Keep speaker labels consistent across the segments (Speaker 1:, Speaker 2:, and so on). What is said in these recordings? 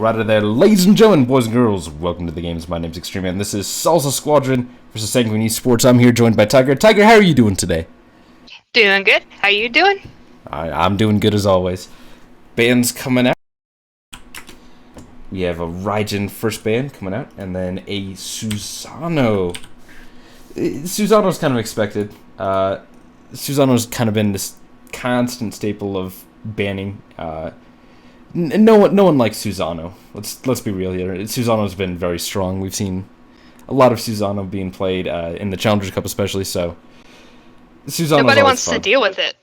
Speaker 1: Alrighty there, ladies and gentlemen, boys and girls, welcome to the games. My name's Extreme, and this is Salsa Squadron versus Sanguine Esports. I'm here joined by Tiger. Tiger, how are you doing today?
Speaker 2: Doing good. How you doing?
Speaker 1: I'm doing good as always. Bands coming out. We have a Raijin first band coming out, and then a Susano. Susano's kind of expected. Susano's kind of been this constant staple of banning. No one likes Susano. Let's be real here. Susano's been very strong. We've seen a lot of Susano being played in the Challengers Cup, especially. So Susano's
Speaker 2: Nobody
Speaker 1: always
Speaker 2: wants
Speaker 1: fun.
Speaker 2: to deal with it.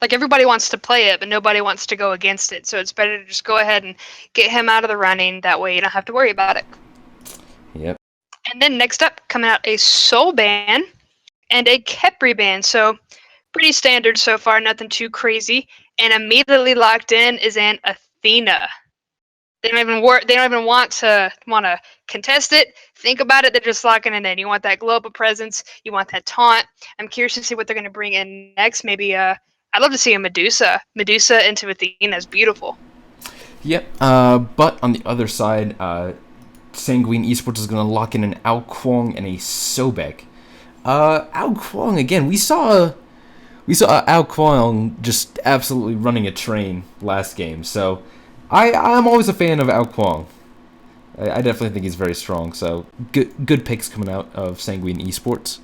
Speaker 2: Like, everybody wants to play it, but nobody wants to go against it. So it's better to just go ahead and get him out of the running. That way you don't have to worry about it.
Speaker 1: Yep.
Speaker 2: And then next up, coming out a Soul ban and a Kepri ban. So pretty standard so far, nothing too crazy. And immediately locked in is an Athena. They don't even want to contest it. Think about it. They're just locking it in. You want that global presence. You want that taunt. I'm curious to see what they're going to bring in next. Maybe I'd love to see a Medusa. Medusa into Athena is beautiful.
Speaker 1: Yep. But on the other side, Sanguine Esports is going to lock in an Kuang and a Sobek. Kuang again. We saw Kuang just absolutely running a train last game. So I'm always a fan of Kuang. I definitely think he's very strong. So good picks coming out of Sanguine Esports.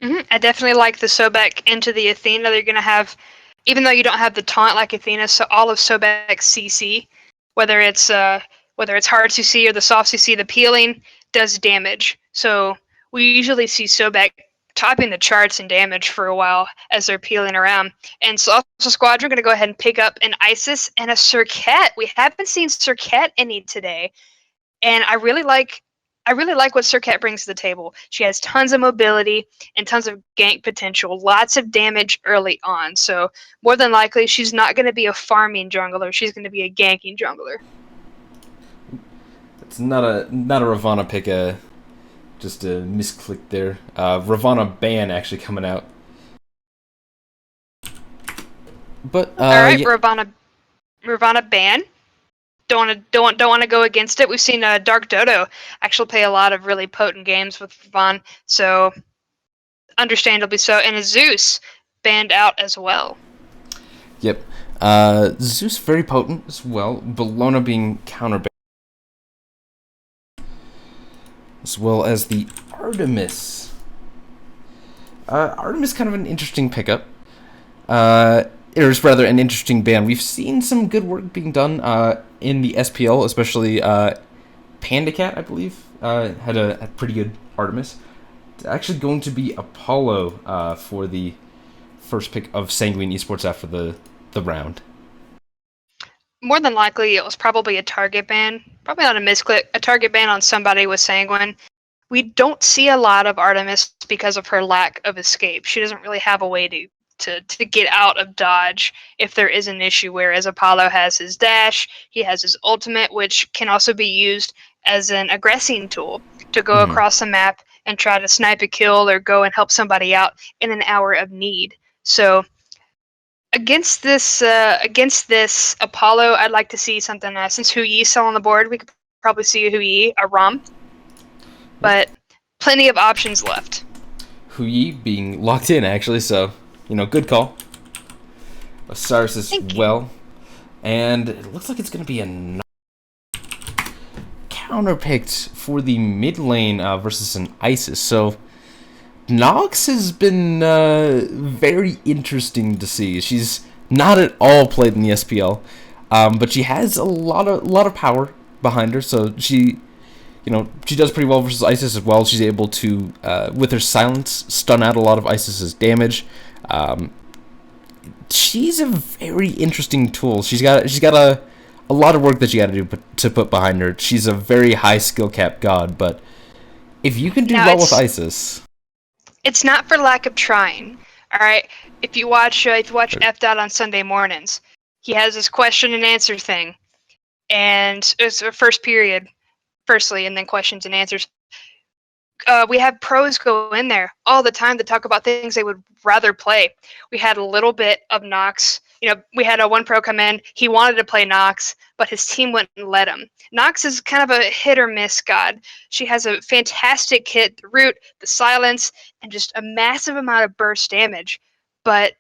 Speaker 2: I definitely like the Sobek into the Athena. They're going to have, even though you don't have the taunt like Athena, so all of Sobek's CC, whether it's hard CC or the soft CC, the peeling does damage. So we usually see Sobek topping the charts in damage for a while as they're peeling around. And Salsa Squadron going to go ahead and pick up an Isis and a Serqet. We haven't seen Serqet any today, and I really like what Serqet brings to the table. She has tons of mobility and tons of gank potential, lots of damage early on. So more than likely, she's not going to be a farming jungler. She's going to be a ganking jungler.
Speaker 1: It's not a Ravana pick. Just a misclick there. Ravana ban actually coming out. But
Speaker 2: All right,
Speaker 1: yeah.
Speaker 2: Ravana ban. Don't want to go against it. We've seen Dark Dodo actually play a lot of really potent games with Ravana, so understandably so. And a Zeus banned out as well.
Speaker 1: Yep. Zeus very potent as well. Bellona being counterbanned, as well as the Artemis. Artemis kind of an interesting pickup. It was rather an interesting ban. We've seen some good work being done in the SPL, especially Panda Cat, I believe, had a pretty good Artemis. It's actually going to be Apollo for the first pick of Sanguine Esports after the round.
Speaker 2: More than likely, it was probably a target ban. Probably not a misclick. A target ban on somebody with Sanguine. We don't see a lot of Artemis because of her lack of escape. She doesn't really have a way to get out of dodge if there is an issue, whereas Apollo has his dash, he has his ultimate, which can also be used as an aggressing tool to go across the map and try to snipe a kill or go and help somebody out in an hour of need. So against this Apollo, I'd like to see something, since Hu Yi's still on the board, we could probably see a Hu Yi, a Rom, but plenty of options left.
Speaker 1: Hu Yi being locked in, actually, so, good call. Osiris as well. And it looks like it's going to be a counter-picked for the mid lane versus an Isis. So, Nox has been very interesting to see. She's not at all played in the SPL, but she has a lot of power behind her, so she does pretty well versus Isis as well. She's able to, with her silence, stun out a lot of Isis's damage. She's a very interesting tool. She's got a lot of work that you got to do to put behind her. She's a very high skill cap god, but if you can do well with Isis,
Speaker 2: it's not for lack of trying. All right, if you watch F Dot on Sunday mornings, he has this question and answer thing, and it's a first period, firstly, and then questions and answers. We have pros go in there all the time to talk about things they would rather play. We had a little bit of Nox we had a one pro come in. He wanted to play Nox, but his team wouldn't let him. Nox is kind of a hit or miss god. She has a fantastic hit, the root, the silence, and just a massive amount of burst damage. But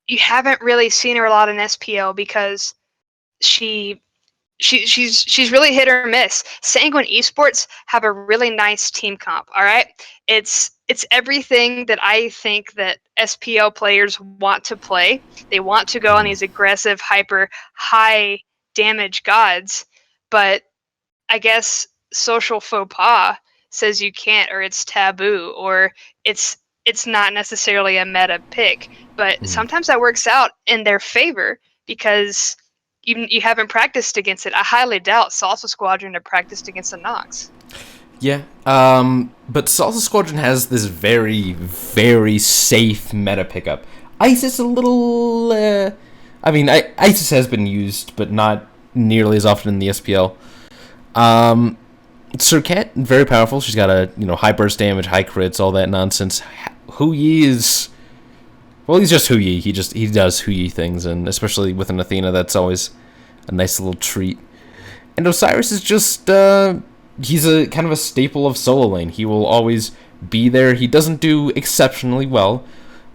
Speaker 2: you haven't really seen her a lot in SPL because she's really hit or miss. Sanguine Esports have a really nice team comp. All right, it's everything that I think that SPL players want to play. They want to go on these aggressive, hyper, high damage gods, but I guess social faux pas says you can't, or it's taboo, or it's not necessarily a meta pick. But sometimes that works out in their favor because you haven't practiced against it. I highly doubt Salsa Squadron have practiced against the Nox.
Speaker 1: Yeah, but Salsa Squadron has this very, very safe meta pickup. Isis a little, Isis has been used, but not nearly as often in the SPL. Serqet, very powerful. She's got a, high burst damage, high crits, all that nonsense. Huyi is, well, he's just Huyi. He does Huyi things, and especially with an Athena, that's always a nice little treat. And Osiris is just, he's a kind of a staple of solo lane. He will always be there. He doesn't do exceptionally well,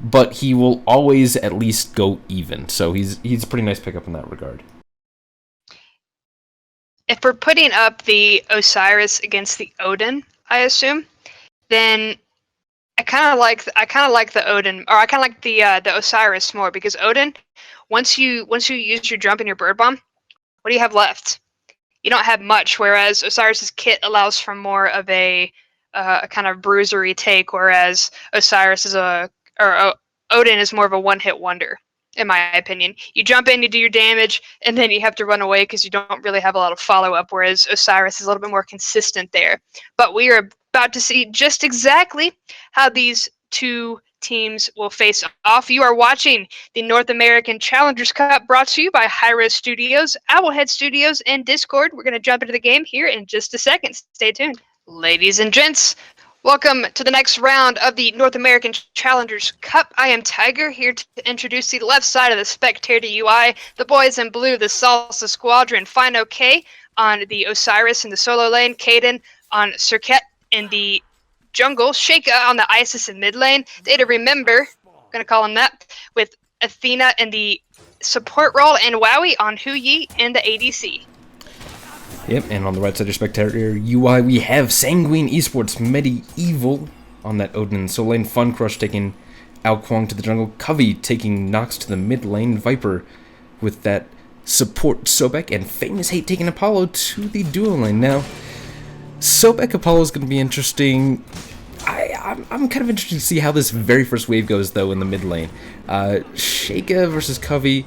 Speaker 1: but he will always at least go even. So he's a pretty nice pickup in that regard.
Speaker 2: If we're putting up the Osiris against the Odin, I assume, then I kind of like the Odin, or I kind of like the Osiris more, because Odin, once you use your jump and your bird bomb, what do you have left? You don't have much. Whereas Osiris's kit allows for more of a kind of bruisery take, whereas Osiris is Odin is more of a one-hit wonder, in my opinion. You jump in, you do your damage, and then you have to run away because you don't really have a lot of follow-up, whereas Osiris is a little bit more consistent there. But we are about to see just exactly how these two teams will face off. You are watching the North American Challengers Cup, brought to you by hi-rez Studios, Owlhead Studios, and Discord. We're going to jump into the game here in just a second. Stay tuned. Ladies and gents, welcome to the next round of the North American Challengers Cup. I am Tiger, here to introduce the left side of the Spectator UI, the boys in blue, the Salsa Squadron, Fino K on the Osiris in the solo lane, Caden on Serqet in the jungle, Sheikah on the Isis in mid lane, Data Remember, I'm going to call him that, with Athena in the support role, and Wowie on Huyi in the ADC.
Speaker 1: Yep, and on the right side of your Spectator UI, we have Sanguine Esports Medieval on that Odin and solo lane, Fun Crush taking out Kuang to the jungle, Covey taking Nox to the mid lane, Viper with that support Sobek, and Famous Hate taking Apollo to the duo lane. Now, Sobek Apollo is going to be interesting. I'm kind of interested to see how this very first wave goes, though, in the mid lane. Sheikah versus Covey,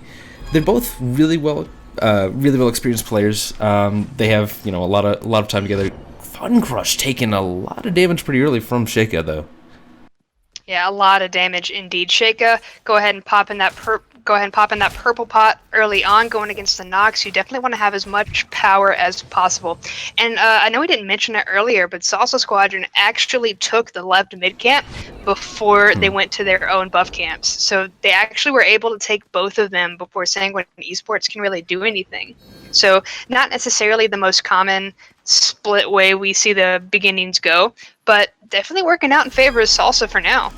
Speaker 1: they're both really well experienced players. They have a lot of time together. Fun Crush taking a lot of damage pretty early from Sheikah, though.
Speaker 2: Yeah, a lot of damage indeed. Sheikah, go ahead and pop in that purple pot early on, going against the Nox. You definitely want to have as much power as possible. And I know we didn't mention it earlier, but Salsa Squadron actually took the left mid camp before they went to their own buff camps. So they actually were able to take both of them before Sanguine Esports can really do anything. So not necessarily the most common split way we see the beginnings go, but definitely working out in favor of Salsa for now.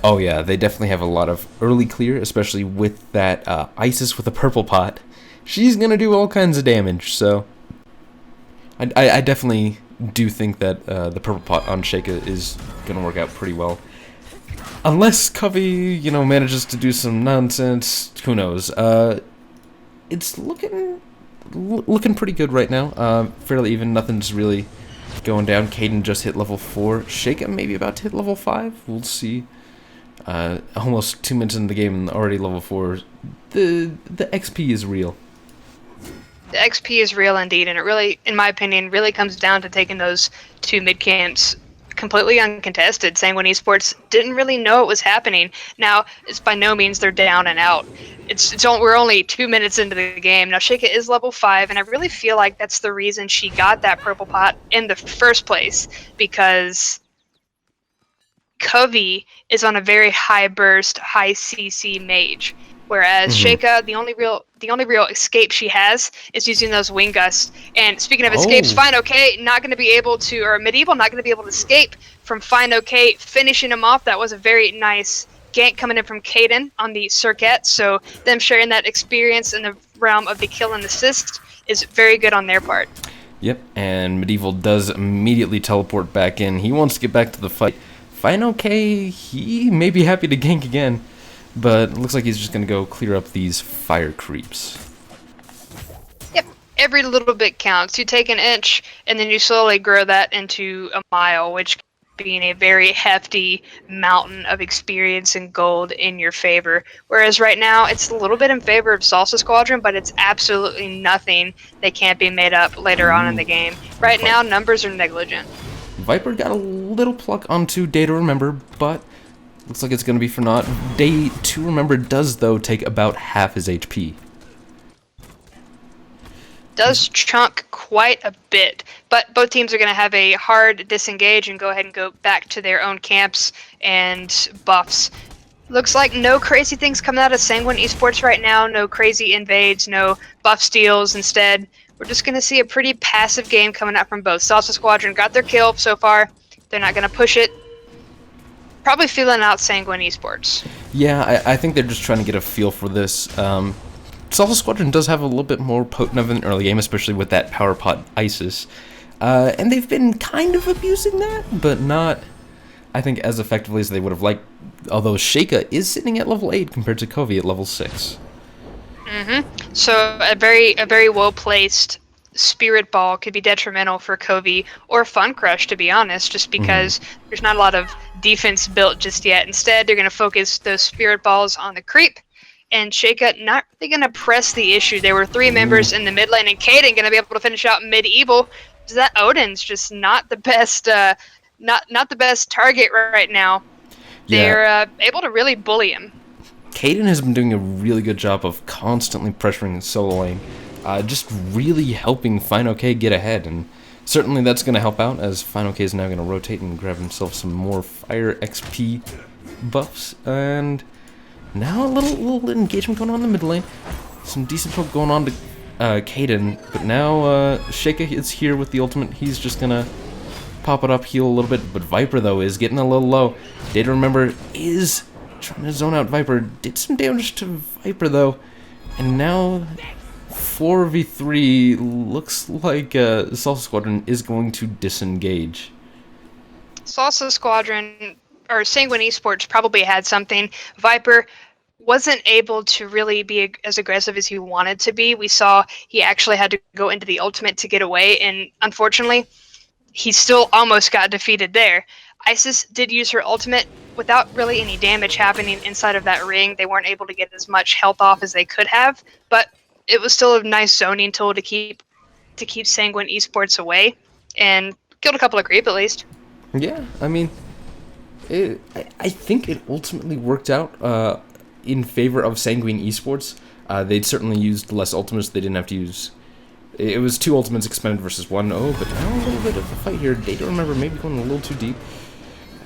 Speaker 1: Oh yeah, they definitely have a lot of early clear, especially with that Isis with a purple pot. She's gonna do all kinds of damage, so I definitely do think that the purple pot on Sheikah is gonna work out pretty well. Unless Covey, manages to do some nonsense, who knows? It's looking pretty good right now. Fairly even, nothing's really going down. Caden just hit level 4. Sheikah maybe about to hit level 5. We'll see. Almost 2 minutes into the game and already level 4. The XP is real.
Speaker 2: The XP is real indeed, and it really, in my opinion, really comes down to taking those two mid camps completely uncontested. Sanguine Esports didn't really know what was happening. Now, it's by no means they're down and out. We're only 2 minutes into the game. Now, Sheikah is level 5, and I really feel like that's the reason she got that purple pot in the first place, because Covey is on a very high burst, high CC mage, Whereas Sheikah, the only real escape she has is using those wing gusts. And speaking of escapes, Fine OK not going to be able to, or Medieval not going to be able to escape from Fine OK finishing him off. That was a very nice gank coming in from Kaden on the Serqet. So them sharing that experience in the realm of the kill and assist is very good on their part.
Speaker 1: Yep, and Medieval does immediately teleport back in. He wants to get back to the fight. Fine OK, he may be happy to gank again, but it looks like he's just going to go clear up these fire creeps.
Speaker 2: Yep, every little bit counts. You take an inch, and then you slowly grow that into a mile, which being a very hefty mountain of experience and gold in your favor. Whereas right now, it's a little bit in favor of Salsa Squadron, but it's absolutely nothing that can't be made up later on in the game. Right now, numbers are negligent.
Speaker 1: Viper got a little pluck onto Day to Remember, but looks like it's going to be for naught. Day to Remember does, though, take about half his HP.
Speaker 2: Does chunk quite a bit, but both teams are going to have a hard disengage and go ahead and go back to their own camps and buffs. Looks like no crazy things coming out of Sanguine Esports right now, no crazy invades, no buff steals. Instead, we're just going to see a pretty passive game coming out from both. Salsa Squadron got their kill so far. They're not going to push it. Probably feeling out Sanguine Esports.
Speaker 1: Yeah, I think they're just trying to get a feel for this. Salsa Squadron does have a little bit more potent of an early game, especially with that power pot Isis. And they've been kind of abusing that, but not, I think, as effectively as they would have liked. Although Sheikah is sitting at level 8 compared to Covey at level 6.
Speaker 2: So a very well-placed Spirit Ball could be detrimental for Covey or Fun Crush, to be honest, just because there's not a lot of defense built just yet. Instead, they're going to focus those Spirit Balls on the creep. And Sheikah not really going to press the issue. There were 3 members in the mid lane, and Kaden going to be able to finish out Medieval. That Odin's just not the best, not the best target right now. They're able to really bully him.
Speaker 1: Kaden has been doing a really good job of constantly pressuring the solo lane, just really helping Fine OK get ahead, and certainly that's going to help out as Fine OK is now going to rotate and grab himself some more fire XP buffs, and now a little engagement going on in the mid lane. Some decent poke going on to Kaden, but now Sheikah is here with the ultimate. He's just going to pop it up, heal a little bit, but Viper, though, is getting a little low. Day to Remember is trying to zone out Viper. Did some damage to Viper, though, and now 4v3 looks like Salsa Squadron is going to disengage.
Speaker 2: Salsa Squadron, or Sanguine Esports, probably had something. Viper wasn't able to really be as aggressive as he wanted to be. We saw he actually had to go into the ultimate to get away, and unfortunately, he still almost got defeated there. Isis did use her ultimate without really any damage happening inside of that ring. They weren't able to get as much health off as they could have, but it was still a nice zoning tool to keep Sanguine Esports away, and killed a couple of creep at least.
Speaker 1: Yeah, I mean, I think it ultimately worked out in favor of Sanguine Esports. They'd certainly used less ultimates. They didn't have to use... It was 2 ultimates expended versus 1. Oh, but now a little bit of a fight here. Day to Remember maybe going a little too deep.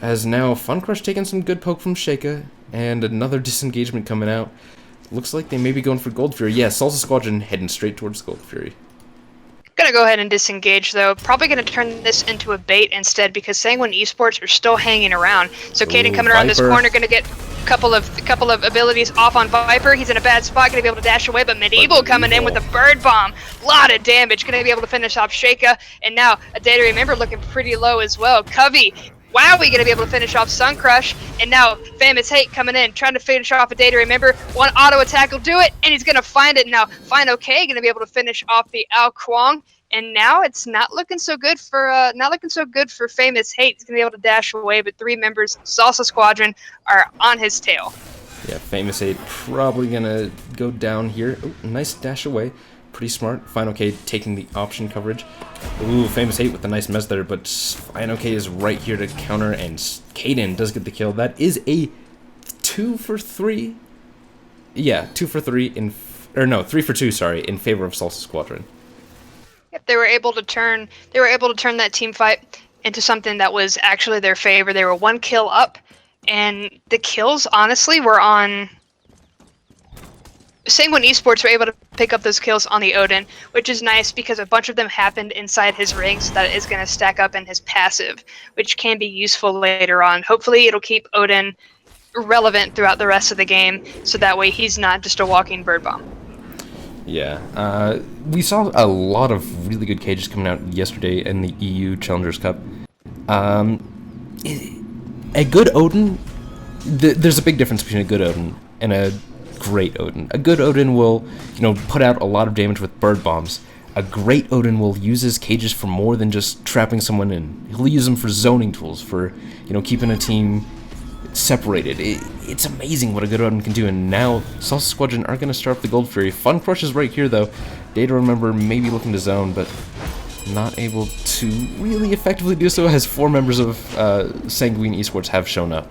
Speaker 1: As now Fun Crush taking some good poke from Sheikah, and another disengagement coming out. Looks like they may be going for Gold Fury. Yeah, Salsa Squadron heading straight towards Gold Fury.
Speaker 2: Gonna go ahead and disengage, though. Probably gonna turn this into a bait instead, because Sanguine Esports are still hanging around. So Kaden coming around this corner, gonna get a couple of abilities off on Viper. He's in a bad spot, gonna be able to dash away, but Medieval coming in with a bird bomb. Lot of damage, gonna be able to finish off Sheikah. And now a Day to Remember looking pretty low as well. Covey, wow, we gonna be able to finish off Sun Crush. And now Famous Hate coming in, trying to finish off a Day to Remember. One auto attack will do it, and he's gonna find it now. Fine OK, gonna be able to finish off the Kuang. And now it's not looking so good for Famous Hate. He's gonna be able to dash away, but 3 members of Salsa Squadron are on his tail.
Speaker 1: Yeah, Famous Hate probably gonna go down here. Ooh, nice dash away. Pretty smart. Fine OK taking the option coverage. Ooh, Famous Hate with a nice mess there, but Fine OK is right here to counter, and Kaden does get the kill. That is a 2 for 3. Yeah, 2 for 3 in... Or no, 3 for 2, sorry, in favor of Salsa Squadron.
Speaker 2: Yep, they were able to turn that team fight into something that was actually their favor. They were 1 kill up, and the kills honestly were on Sanguine Esports were able to pick up those kills on the Odin, which is nice because a bunch of them happened inside his ring, so that is going to stack up in his passive, which can be useful later on. Hopefully it'll keep Odin relevant throughout the rest of the game, so that way he's not just a walking bird bomb.
Speaker 1: Yeah, we saw a lot of really good cages coming out yesterday in the EU Challengers Cup. A good Odin, there's a big difference between a good Odin and a great Odin. A good Odin will, put out a lot of damage with bird bombs. A great Odin will use his cages for more than just trapping someone in. He'll use them for zoning tools, for, keeping a team separated. It's amazing what a good Odin can do, and now Salsa Squadron are going to start up the Gold Fury. Fun Crush is right here, though. Data Remember maybe looking to zone, but not able to really effectively do so, as 4 members of Sanguine Esports have shown up.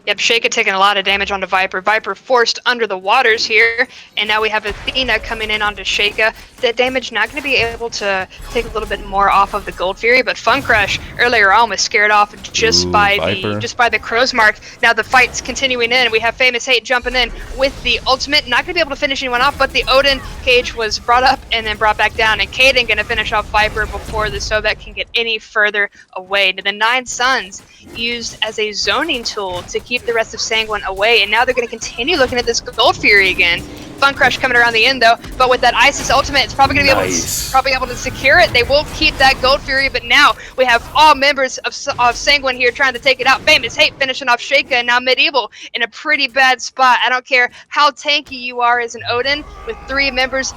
Speaker 2: Yep, Serqet taking a lot of damage onto Viper. Viper forced under the waters here, and now we have Athena coming in onto Serqet. That damage not going to be able to take a little bit more off of the Gold Fury, but Fun Crush earlier on was scared off just by the Crow's Mark. Now the fight's continuing in. We have Famous Hate jumping in with the ultimate. Not going to be able to finish anyone off, but the Odin cage was brought up and then brought back down, and Kaden going to finish off Viper before the Sobek can get any further away. The 9 Suns used as a zoning tool to keep the rest of Sanguine away, and now they're going to continue looking at this Gold Fury again. Fun Crush coming around the end though, but with that Isis ultimate, it's probably going to be able to secure it. They will keep that Gold Fury, but now we have all members of Sanguine here trying to take it out. Famous Hate finishing off Serqet, and now Medieval in a pretty bad spot. I don't care how tanky you are as an Odin, with 3 members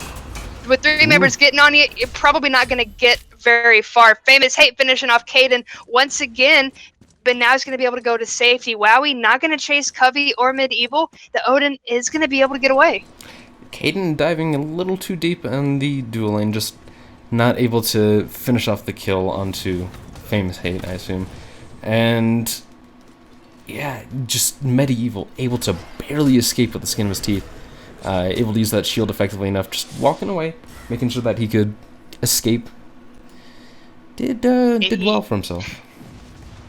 Speaker 2: getting on you, you're probably not going to get very far. Famous Hate finishing off Kaden once again, but now he's going to be able to go to safety. Wowie not going to chase Covey or Medieval. The Odin is going to be able to get away.
Speaker 1: Kaden diving a little too deep in the dual lane, just not able to finish off the kill onto Famous Hate, I assume. And yeah, just Medieval able to barely escape with the skin of his teeth. Able to use that shield effectively enough, just walking away, making sure that he could escape. Did well for himself.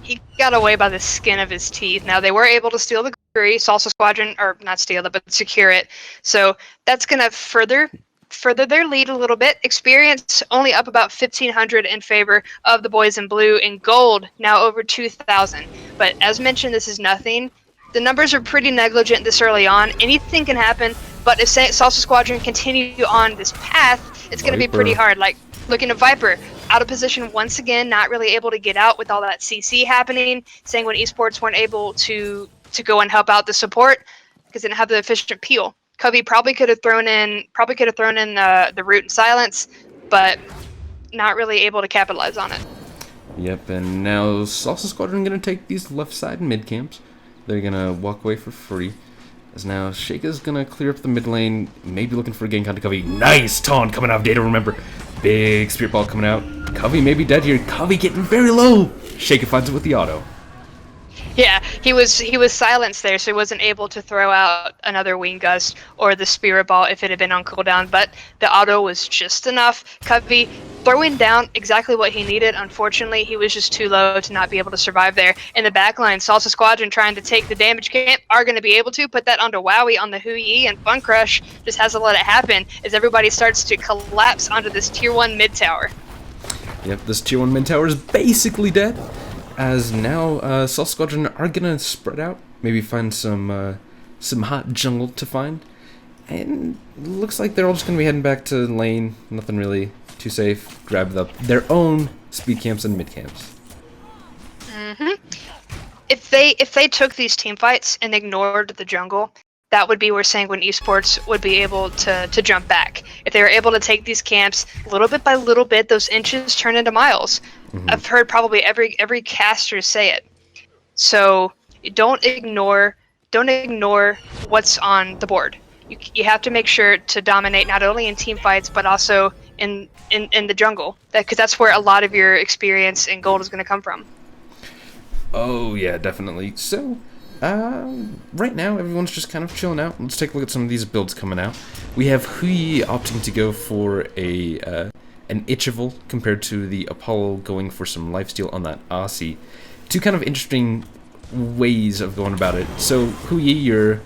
Speaker 2: He got away by the skin of his teeth. Now, they were able to steal the Fury, Salsa Squadron, or not steal it, but secure it. So that's going to further their lead a little bit. Experience only up about 1,500 in favor of the boys in blue. In gold, now over 2,000. But as mentioned, this is nothing. The numbers are pretty negligent this early on. Anything can happen, but if Salsa Squadron continue on this path, it's going to be pretty hard. Like, looking at Viper, out of position once again, not really able to get out with all that CC happening. Sanguine Esports weren't able to go and help out the support because they didn't have the efficient peel. Covey probably could have thrown in the root and silence, but not really able to capitalize on it.
Speaker 1: Yep, and now Salsa Squadron going to take these left side mid camps. They're going to walk away for free. As now Serqet's going to clear up the mid lane, maybe looking for a gank onto Covey. Nice taunt coming out of Data Remember. Big Spirit Ball coming out. Covey may be dead here. Covey getting very low. Serqet finds it with the auto.
Speaker 2: Yeah, he was silenced there, so he wasn't able to throw out another Wing Gust or the Spirit Ball if it had been on cooldown, but the auto was just enough. Covey throwing down exactly what he needed. Unfortunately, he was just too low to not be able to survive there. In the backline, Salsa Squadron trying to take the damage camp are going to be able to put that onto Wowie on the Hui, and Fun Crush just has to let it happen as everybody starts to collapse onto this tier 1 mid tower.
Speaker 1: Yep, this tier 1 mid tower is basically dead. As now, Salsa Squadron are gonna spread out, maybe find some hot jungle to find, and looks like they're all just gonna be heading back to lane. Nothing really too safe. Grab their own speed camps and mid camps.
Speaker 2: If they took these team fights and ignored the jungle, that would be where Sanguine Esports would be able to jump back. If they were able to take these camps little bit by little bit, those inches turn into miles. I've heard probably every caster say it. So don't ignore what's on the board. You have to make sure to dominate not only in team fights but also in the jungle, because that's where a lot of your experience in gold is going to come from.
Speaker 1: Oh yeah, definitely. So right now everyone's just kind of chilling out. Let's take a look at some of these builds coming out. We have Hui opting to go for an Ichival compared to the Apollo going for some lifesteal on that Aussie. Two kind of interesting ways of going about it. So Hui, your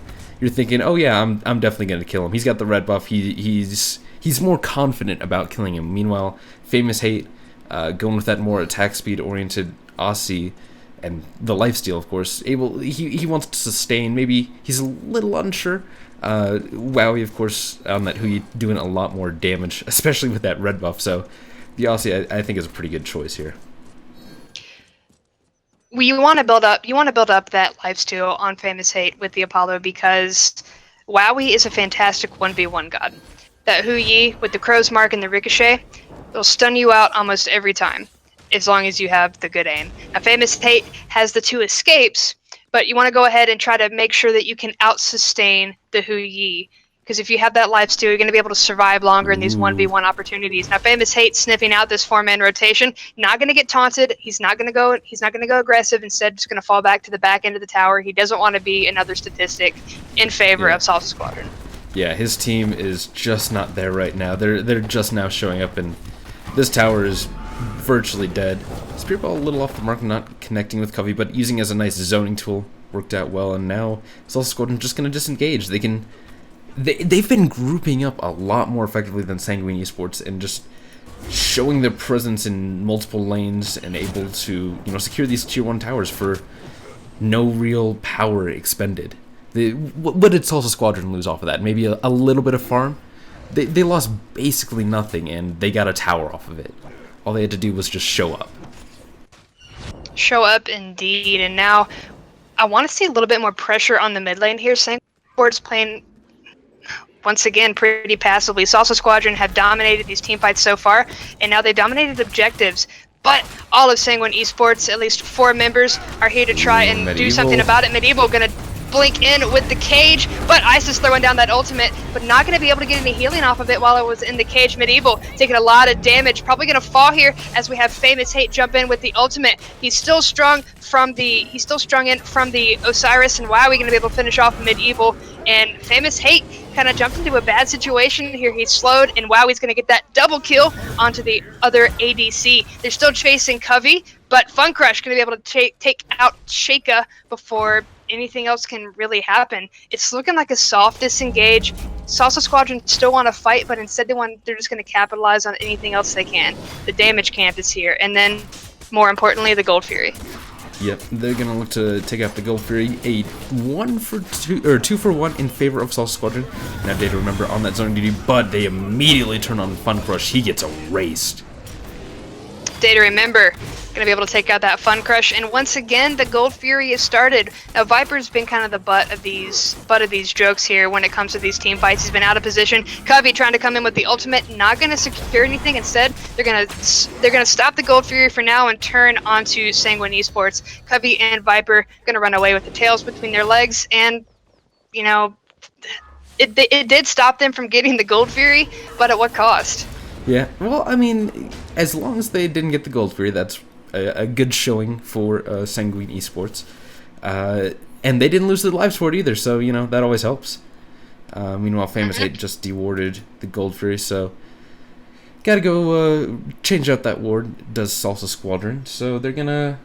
Speaker 1: you're thinking, oh yeah, I'm definitely gonna kill him. He's got the red buff. He's more confident about killing him. Meanwhile, Famous Hate, going with that more attack speed oriented Aussie, and the lifesteal, of course, he wants to sustain. Maybe he's a little unsure. Wowie, of course, on that Hui doing a lot more damage, especially with that red buff. So the Aussie, I think, is a pretty good choice here.
Speaker 2: Well, you want to build up that lifesteal on Famous Hate with the Apollo, because Wowie is a fantastic 1v1 god. That Hui with the Crow's Mark and the Ricochet will stun you out almost every time, as long as you have the good aim. Now, Famous Hate has the 2 escapes, but you want to go ahead and try to make sure that you can out-sustain the Hui, because if you have that lifesteal, you're going to be able to survive longer in these 1v1 opportunities. Now, Famous Hate sniffing out this 4-man rotation, not going to get taunted. He's not going to go aggressive. Instead, just going to fall back to the back end of the tower. He doesn't want to be another statistic in favor of Salsa Squadron.
Speaker 1: Yeah, his team is just not there right now. They're just now showing up, and this tower is virtually dead. Spirit Ball a little off the mark, not connecting with Covey, but using as a nice zoning tool worked out well. And now Salsa Squadron just going to disengage. They've been grouping up a lot more effectively than Sanguine Esports, and just showing their presence in multiple lanes and able to secure these tier 1 towers for no real power expended. What did Salsa Squadron lose off of that? Maybe a little bit of farm? They lost basically nothing, and they got a tower off of it. All they had to do was just show up.
Speaker 2: Show up, indeed. And now I want to see a little bit more pressure on the mid lane here. Sanguine Esports playing, once again, pretty passively. Salsa Squadron have dominated these team fights so far, and now they've dominated objectives. But all of Sanguine Esports, at least 4 members, are here to try and do something about it. Medieval gonna blink in with the cage, but Isis throwing down that ultimate, but not going to be able to get any healing off of it while it was in the cage. Medieval taking a lot of damage, probably going to fall here as we have Famous Hate jump in with the ultimate. He's still strung in from the Osiris, and Wowie going to be able to finish off Medieval. And Famous Hate kind of jumped into a bad situation here. He's slowed, and Wowie's going to get that double kill onto the other ADC. They're still chasing Covey, but Fun Crush going to be able to take out Sheikah before anything else can really happen. It's looking like a soft disengage. Salsa Squadron still want to fight, but instead they're just going to capitalize on anything else they can. The damage camp is here, and then more importantly, the Gold Fury.
Speaker 1: Yep, they're going to look to take out the Gold Fury. A 2 for 1 in favor of Salsa Squadron. Now Data, remember, on that zone duty, but they immediately turn on Fun Crush. He gets erased.
Speaker 2: Data, remember, going to be able to take out that Fun Crush, and once again the Gold Fury is started. Now Viper's been kind of the butt of these jokes here when it comes to these team fights. He's been out of position. Covey trying to come in with the ultimate, not going to secure anything. Instead, they're going to stop the Gold Fury for now and turn onto Sanguine Esports. Covey and Viper going to run away with the tails between their legs, and it did stop them from getting the Gold Fury, but at what cost?
Speaker 1: Yeah, well, I mean, as long as they didn't get the Gold Fury, that's a good showing for Sanguine Esports. And they didn't lose their lives for it either, so, that always helps. Meanwhile, Famous Hate just dewarded the Gold Fury, so gotta go change out that ward, does Salsa Squadron, so they're gonna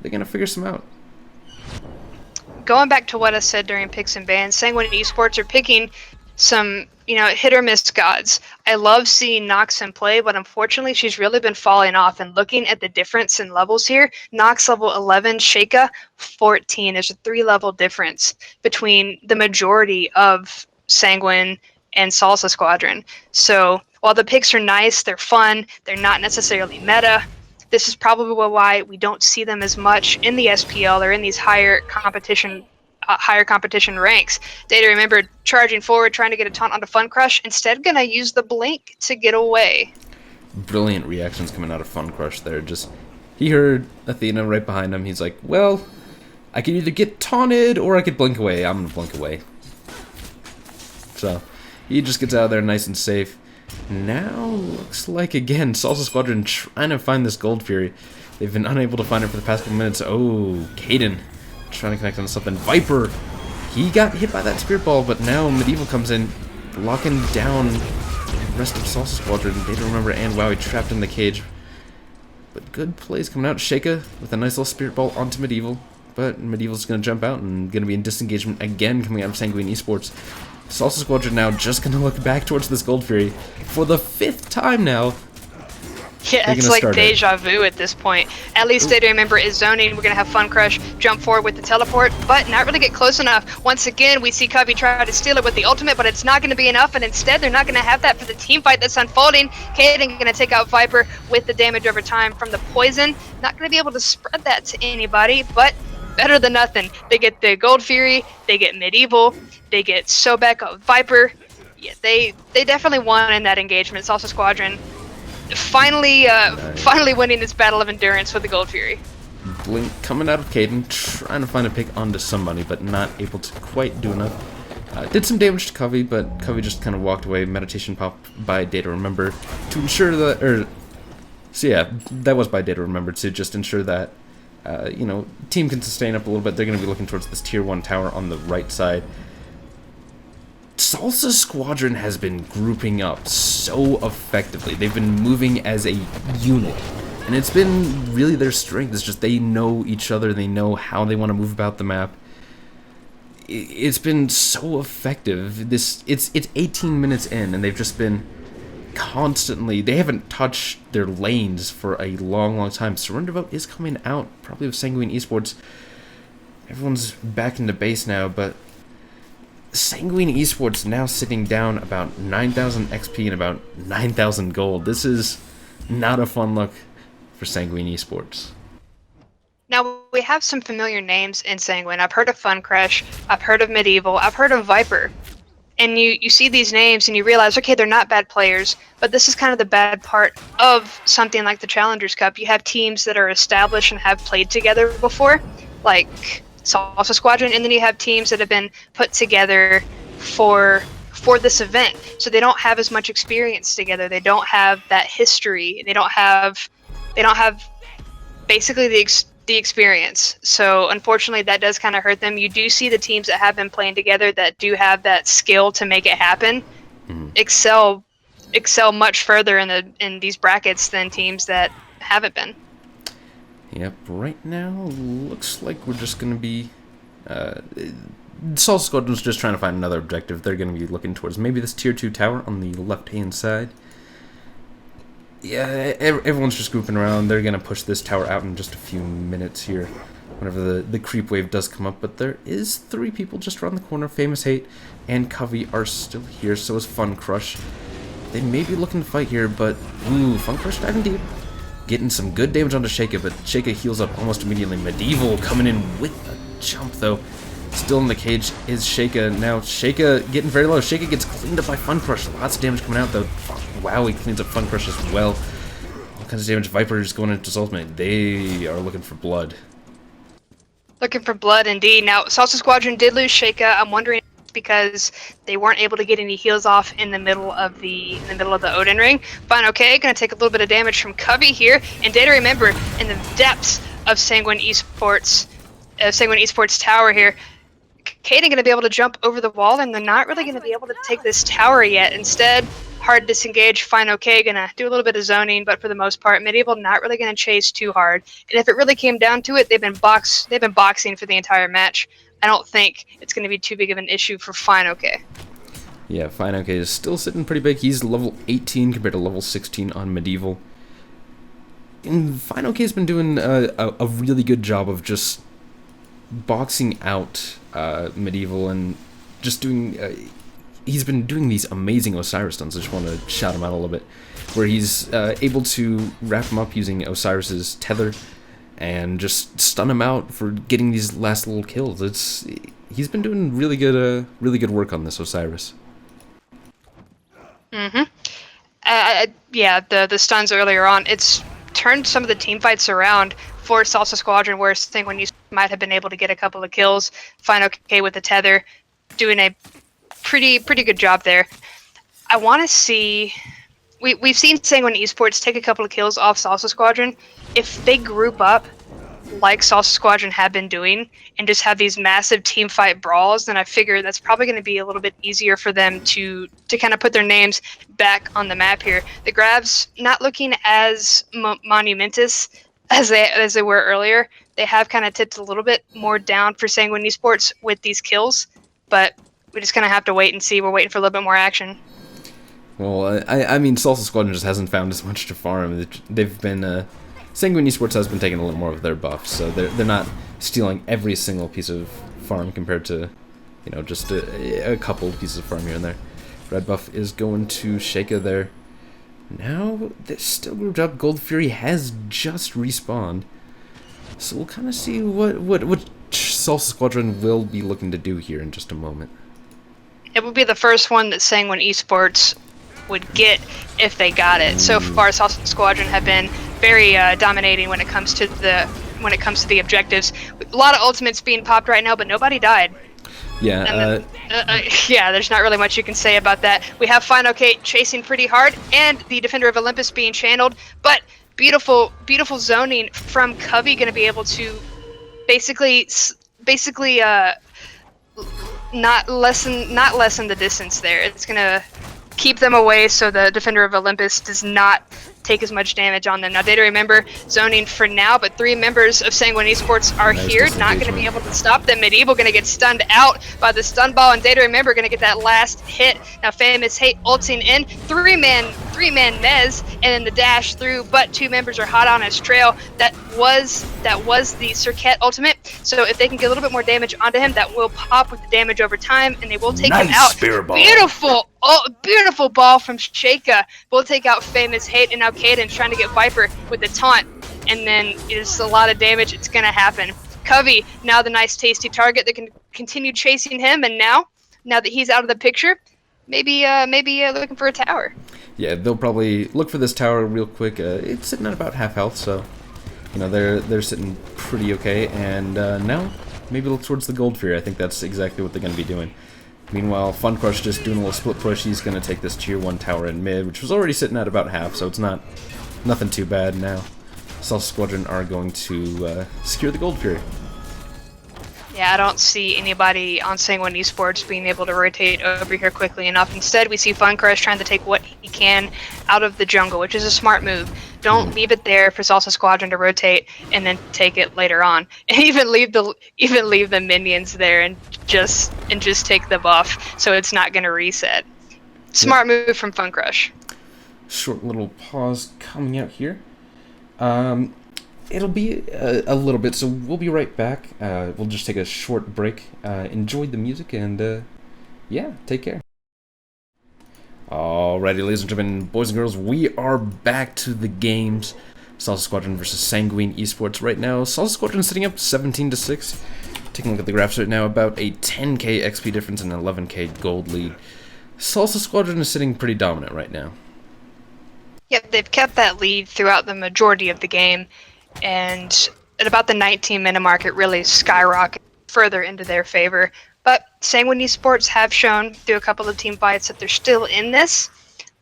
Speaker 1: figure some out.
Speaker 2: Going back to what I said during picks and bans, Sanguine Esports are picking some hit or miss gods. I love seeing Nox in play, but unfortunately she's really been falling off. And looking at the difference in levels here, Nox level 11, Sheikah 14. There's a 3-level difference between the majority of Sanguine and Salsa Squadron. So while the picks are nice, they're fun, they're not necessarily meta. This is probably why we don't see them as much in the SPL or in these higher competition ranks. Data, remember, charging forward, trying to get a taunt onto Fun Crush, instead gonna use the blink to get away.
Speaker 1: Brilliant reactions coming out of Fun Crush there. He heard Athena right behind him. He's like, well, I could either get taunted or I could blink away. I'm gonna blink away. So he just gets out of there nice and safe. Now looks like, again, Salsa Squadron trying to find this Gold Fury. They've been unable to find it for the past couple minutes. Oh, Caden trying to connect on something. Viper, he got hit by that Spirit Ball, but now Medieval comes in, locking down the rest of Salsa Squadron. Data, remember, and Wowie trapped in the cage. But good plays coming out. Sheikah with a nice little Spirit Ball onto Medieval. but Medieval's going to jump out and going to be in disengagement again coming out of Sanguine Esports. Salsa Squadron now just going to look back towards this Gold Fury for the 5th time now.
Speaker 2: Yeah, it's like deja vu at this point. At least they remember is zoning. We're going to have Fun Crush jump forward with the teleport, but not really get close enough. Once again, we see Cubby try to steal it with the ultimate, but it's not going to be enough, and instead they're not going to have that for the team fight that's unfolding. Kaden going to take out Viper with the damage over time from the poison. Not going to be able to spread that to anybody, but better than nothing. They get the Gold Fury, they get Medieval, they get Sobek of Viper. Yeah, they definitely won in that engagement. Salsa Squadron finally winning this battle of endurance with the Gold Fury.
Speaker 1: Blink coming out of Caden, trying to find a pick onto somebody, but not able to quite do enough. Did some damage to Covey, but Covey just kind of walked away. Meditation pop by Data Remember to ensure that, so yeah, that was by Data Remember to just ensure that, team can sustain up a little bit. They're going to be looking towards this tier 1 tower on the right side. Salsa Squadron has been grouping up so effectively. They've been moving as a unit, and it's been really their strength. It's just they know each other. They know how they want to move about the map. It's been so effective. It's 18 minutes in, and they've just been constantly. They haven't touched their lanes for a long time. Surrender Vote is coming out, probably with Sanguine Esports. Everyone's back into base now, but Sanguine Esports now sitting down about 9,000 XP and about 9,000 gold. This is not a fun look for Sanguine Esports.
Speaker 2: Now, we have some familiar names in Sanguine. I've heard of Fun Crush, I've heard of Medieval, I've heard of Viper. And you see these names and you realize, okay, they're not bad players, but this is kind of the bad part of something like the Challengers Cup. You have teams that are established and have played together before, like Salsa Squadron, and then you have teams that have been put together for this event, so they don't have as much experience together. They don't have that history. They don't have basically the experience. So unfortunately, that does kind of hurt them. You do see the teams that have been playing together that do have that skill to make it happen, excel much further in these brackets than teams that haven't been.
Speaker 1: Yep, right now, looks like we're just going to be... Salsa Squadron's just trying to find another objective. They're going to be looking towards maybe this tier 2 tower on the left-hand side. Yeah, everyone's just grouping around. They're going to push this tower out in just a few minutes here, whenever the creep wave does come up. But there is 3 people just around the corner. Famous Hate and Covey are still here, so is Fun Crush. They may be looking to fight here, but... Ooh, Fun Crush diving deep. Getting some good damage onto Sheikah, but Sheikah heals up almost immediately. Medieval coming in with a jump, though. Still in the cage is Sheikah. Now, Sheikah getting very low. Sheikah gets cleaned up by Fun Crush. Lots of damage coming out, though. Wow, he cleans up Fun Crush as well. All kinds of damage. Viper is going into his ultimate. They are looking for blood.
Speaker 2: Looking for blood, indeed. Now, Salsa Squadron did lose Sheikah. I'm wondering because they weren't able to get any heals off in the middle of the Odin ring. Fine, okay, gonna take a little bit of damage from Cubby here, and Data Remember in the depths of Sanguine Esports tower here. Kaden gonna be able to jump over the wall, and they're not really gonna be able to take this tower yet. Instead, hard to disengage. Fine, okay, gonna do a little bit of zoning, but for the most part, Medieval not really gonna chase too hard. And if it really came down to it, they've been boxing for the entire match. I don't think it's going to be too big of an issue for Fine OK.
Speaker 1: Yeah, Fine OK is still sitting pretty big. He's level 18 compared to level 16 on Medieval. And Fine OK has been doing a really good job of just boxing out Medieval and just doing... he's been doing these amazing Osiris stunts. I just want to shout him out a little bit. Where he's able to wrap him up using Osiris's tether and just stun him out for getting these last little kills. He's been doing really good work on this Osiris.
Speaker 2: Yeah, the stuns earlier on, it's turned some of the team fights around for Salsa Squadron, where Sanguine you might have been able to get a couple of kills. Fine okay with the tether, doing a pretty good job there. I want to see... We've seen Sanguine Esports take a couple of kills off Salsa Squadron. If they group up like Salsa Squadron have been doing and just have these massive team fight brawls, then I figure that's probably going to be a little bit easier for them to kind of put their names back on the map here. The grabs not looking as monumentous as they were earlier. They have kind of tipped a little bit more down for Sanguine Esports with these kills, but we just kind of have to wait and see. We're waiting for a little bit more action.
Speaker 1: Well, I mean, Salsa Squadron just hasn't found as much to farm. They've been Sanguine Esports has been taking a little more of their buffs, so they're not stealing every single piece of farm compared to, just a couple pieces of farm here and there. Red buff is going to Sheikah there. Now they're still grouped up. Gold Fury has just respawned, so we'll kind of see what Salsa Squadron will be looking to do here in just a moment.
Speaker 2: It would be the first one that Sanguine Esports would get if they got it. So far, Salsa Squadron have been very dominating when it comes to the objectives. A lot of ultimates being popped right now, but nobody died.
Speaker 1: Yeah.
Speaker 2: Yeah, there's not really much you can say about that. We have Final Kate chasing pretty hard, and the Defender of Olympus being channeled, but beautiful zoning from Covey, going to be able to basically not lessen the distance there. It's going to keep them away so the Defender of Olympus does not take as much damage on them. Now, Data Remember zoning for now, but 3 members of Sanguine Esports are here, not going to be able to stop them. Medieval going to get stunned out by the stun ball, and Data Remember going to get that last hit. Now, Famous Hate ulting in, 3-man Mez, and then the dash through, but 2 members are hot on his trail. That was the Serqet ultimate, so if they can get a little bit more damage onto him, that will pop with the damage over time, and they will take him out. Beautiful ball from Sheikah. We'll take out Famous Hate, and now Caden's trying to get Viper with the taunt, and then it's a lot of damage. It's gonna happen. Covey, now the nice tasty target that can continue chasing him, and now that he's out of the picture, maybe looking for a tower.
Speaker 1: Yeah, they'll probably look for this tower real quick. It's sitting at about half health, so they're sitting pretty okay. And now maybe look towards the Gold Fury. I think that's exactly what they're going to be doing. Meanwhile, Fun Crush just doing a little split push. He's going to take this tier 1 tower in mid, which was already sitting at about half, so it's nothing too bad now. Salsa Squadron are going to secure the Gold Fury.
Speaker 2: Yeah, I don't see anybody on Sanguine Esports being able to rotate over here quickly enough. Instead, we see Fun Crush trying to take what he can out of the jungle, which is a smart move. Don't leave it there for Salsa Squadron to rotate and then take it later on, and even leave the minions there and just take the buff, so it's not going to reset. Smart move from Fun Crush.
Speaker 1: Short little pause coming out here. It'll be a little bit, so we'll be right back. We'll just take a short break. Enjoy the music, and yeah, take care. Alrighty, ladies and gentlemen, boys and girls, we are back to the games. Salsa Squadron versus Sanguine Esports right now. Salsa Squadron sitting up 17-6. Taking a look at the graphs right now, about a 10k XP difference and an 11k gold lead. Salsa Squadron is sitting pretty dominant right now.
Speaker 2: Yep, they've kept that lead throughout the majority of the game, and at about the 19-minute mark, it really skyrocketed further into their favor. But Sanguine Esports have shown through a couple of team fights that they're still in this,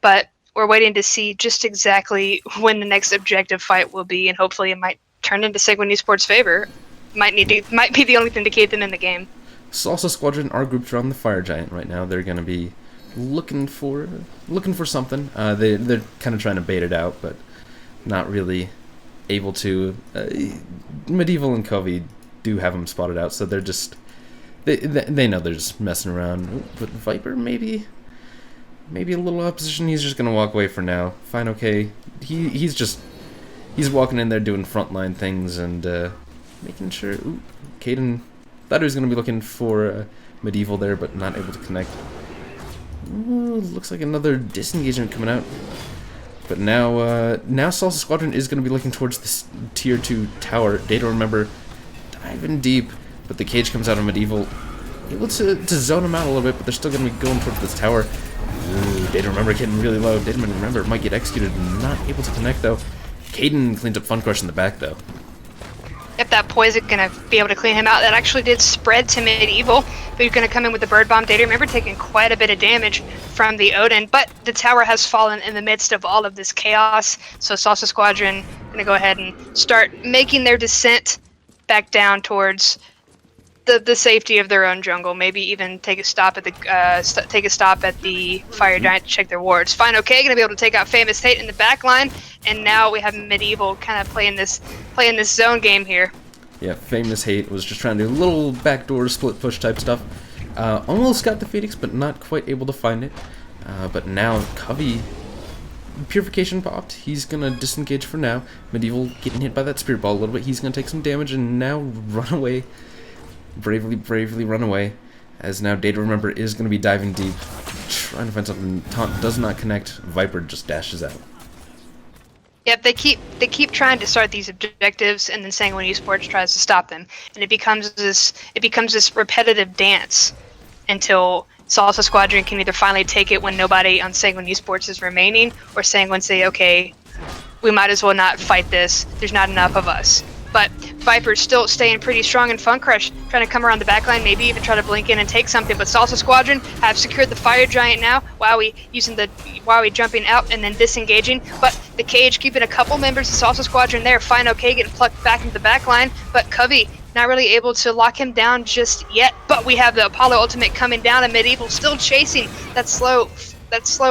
Speaker 2: but we're waiting to see just exactly when the next objective fight will be, and hopefully it might turn into Sanguine Esports' favor. Might be the only thing to keep them in the game.
Speaker 1: Salsa Squadron are grouped around the Fire Giant right now. They're going to be looking for something. They're kind of trying to bait it out, but not really able to. Medieval and Covey do have them spotted out, so they're just they know they're just messing around. Ooh, but Viper maybe a little opposition. He's just gonna walk away for now. Fine, okay. He's walking in there doing frontline things and making sure. Ooh, Caden thought he was gonna be looking for Medieval there, but not able to connect. Ooh, looks like another disengagement coming out. But now Salsa Squadron is going to be looking towards this tier 2 tower. Data Remember diving deep, but the cage comes out of Medieval. Able to zone him out a little bit, but they're still going to be going towards this tower. Ooh, Data Remember getting really low. Data Remember might get executed, not able to connect though. Caden cleans up Fun Crush in the back though.
Speaker 2: If that poison going to be able to clean him out, that actually did spread to Medieval, but he's going to come in with the Bird Bomb. Data Remember taking quite a bit of damage from the Odin, but the tower has fallen in the midst of all of this chaos, so Salsa Squadron going to go ahead and start making their descent back down towards the safety of their own jungle. Maybe even take a stop at the fire giant to check their wards. Fine, okay, gonna be able to take out Famous Tate in the back line, and now we have Medieval kind of playing this zone game here.
Speaker 1: Yeah, Famous Hate was just trying to do a little backdoor split push type stuff. Almost got the Phoenix, but not quite able to find it. But now Covey, Purification popped. He's gonna disengage for now. Medieval getting hit by that Spirit Ball a little bit. He's gonna take some damage and now run away. Bravely run away. As now Data Remember is gonna be diving deep, trying to find something. Taunt does not connect. Viper just dashes out.
Speaker 2: Yep, they keep trying to start these objectives, and then Sanguine Esports tries to stop them, and it becomes this repetitive dance until Salsa Squadron can either finally take it when nobody on Sanguine Esports is remaining, or Sanguine say, okay, we might as well not fight this. There's not enough of us. But Viper's still staying pretty strong in Fun Crush, trying to come around the backline, maybe even try to blink in and take something. But Salsa Squadron have secured the Fire Giant now. Wowie jumping out and then disengaging. But the cage keeping a couple members of Salsa Squadron there. Fine, okay, getting plucked back into the backline. But Covey not really able to lock him down just yet. But we have the Apollo Ultimate coming down, and Medieval still chasing that slow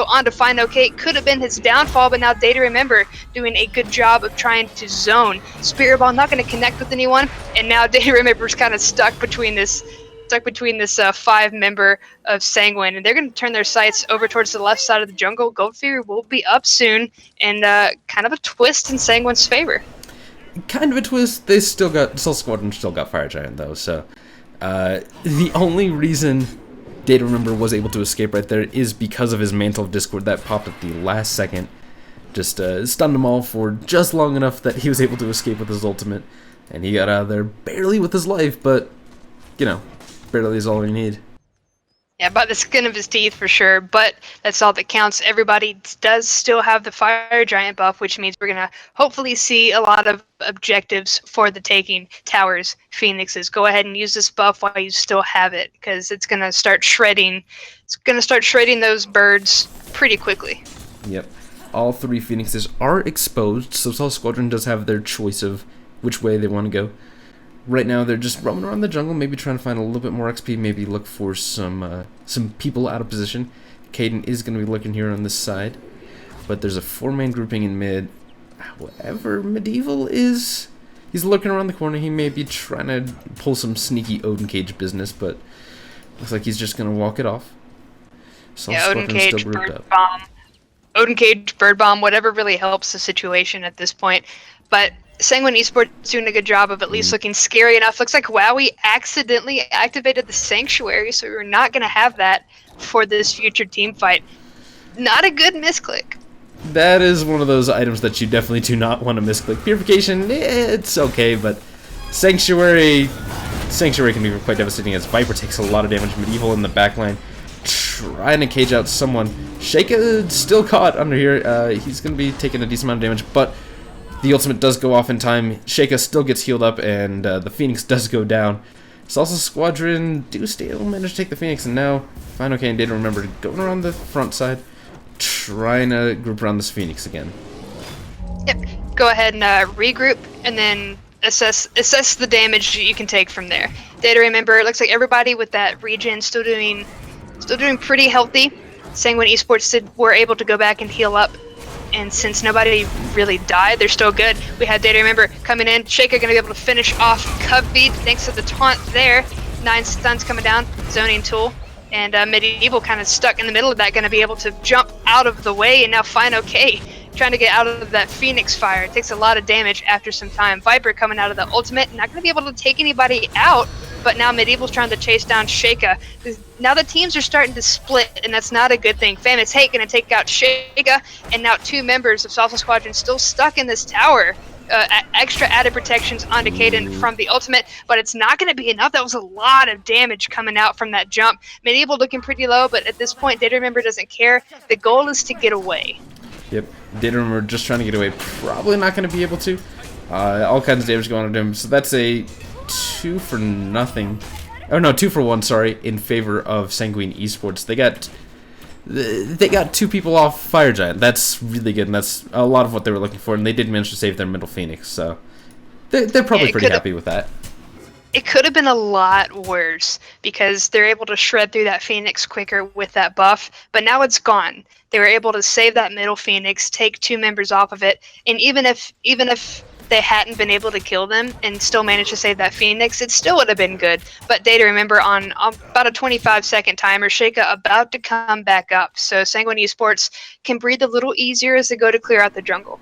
Speaker 2: on to Find Okay. Could have been his downfall, but now Data Remember doing a good job of trying to zone. Spirit Ball not going to connect with anyone, and now Data Remember's kind of stuck between this 5-member of Sanguine, and they're going to turn their sights over towards the left side of the jungle. Gold Fear will be up soon, and kind of a twist in Sanguine's favor.
Speaker 1: Kind of a twist. Salsa Squadron still got Fire Giant though, so the only reason Data Remember was able to escape right there is because of his Mantle of Discord that popped at the last second. Just stunned them all for just long enough that he was able to escape with his ultimate. And he got out of there barely with his life, but, you know, barely is all you need.
Speaker 2: Yeah, by the skin of his teeth for sure, but that's all that counts. Everybody does still have the Fire Giant buff, which means we're going to hopefully see a lot of objectives for the taking. Towers, Phoenixes. Go ahead and use this buff while you still have it, because it's going to start shredding. It's going to start shredding those birds pretty quickly.
Speaker 1: Yep. All 3 Phoenixes are exposed, so Salsa Squadron does have their choice of which way they want to go. Right now, they're just roaming around the jungle, maybe trying to find a little bit more XP, maybe look for some people out of position. Caden is going to be looking here on this side, but there's a 4-man grouping in mid. However, Medieval he's looking around the corner. He may be trying to pull some sneaky Odin Cage business, but looks like he's just going to walk it off.
Speaker 2: Yeah, Odin Cage, Bird Bomb. Odin Cage, Bird Bomb, whatever really helps the situation at this point. But Sanguine Esports doing a good job of at least looking scary enough. Looks like Wowie accidentally activated the Sanctuary, so we're not going to have that for this future team fight. Not a good misclick.
Speaker 1: That is one of those items that you definitely do not want to misclick. Purification, it's okay, but Sanctuary can be quite devastating as Viper takes a lot of damage. Medieval in the backline trying to cage out someone. Sheikah still caught under here. He's going to be taking a decent amount of damage, but the ultimate does go off in time. Sheikah still gets healed up, and the Phoenix does go down. Salsa Squadron do still manage to take the Phoenix, and now Fine Okay and Data Remember going around the front side, trying to group around this Phoenix again.
Speaker 2: Yep. Go ahead and regroup, and then assess the damage you can take from there. Data Remember, it looks like everybody with that regen still doing pretty healthy. Sanguine Esports were able to go back and heal up. And since nobody really died, they're still good. We have Data Remember coming in. Sheikah going to be able to finish off Covey thanks to the taunt there. 9 stuns coming down. Zoning tool. And Medieval kind of stuck in the middle of that. Going to be able to jump out of the way. And now Fine Okay. Trying to get out of that Phoenix fire. It takes a lot of damage after some time. Viper coming out of the ultimate. Not going to be able to take anybody out. But now Medieval's trying to chase down Sheikah. Now the teams are starting to split, and that's not a good thing. Famous Hate going to take out Sheikah, and now 2 members of Salsa Squadron still stuck in this tower. Extra added protections onto Caden from the ultimate, but it's not going to be enough. That was a lot of damage coming out from that jump. Medieval looking pretty low, but at this point, Data Remember doesn't care. The goal is to get away.
Speaker 1: Yep, Data Remember just trying to get away. Probably not going to be able to. All kinds of damage going on to him, so that's a 2 for nothing. Oh no, 2 for 1, sorry, in favor of Sanguine Esports. They got 2 people off Fire Giant. That's really good, and that's a lot of what they were looking for, and they did manage to save their middle Phoenix, so they're probably pretty happy with that.
Speaker 2: it could have been a lot worse because they're able to shred through that Phoenix quicker with that buff, but now it's gone. They were able to save that middle Phoenix, take 2 members off of it, and even if they hadn't been able to kill them and still managed to save that Phoenix, it still would have been good. But Data, remember, on about a 25-second timer, Sheikah about to come back up, so Sanguine Esports can breathe a little easier as they go to clear out the jungle.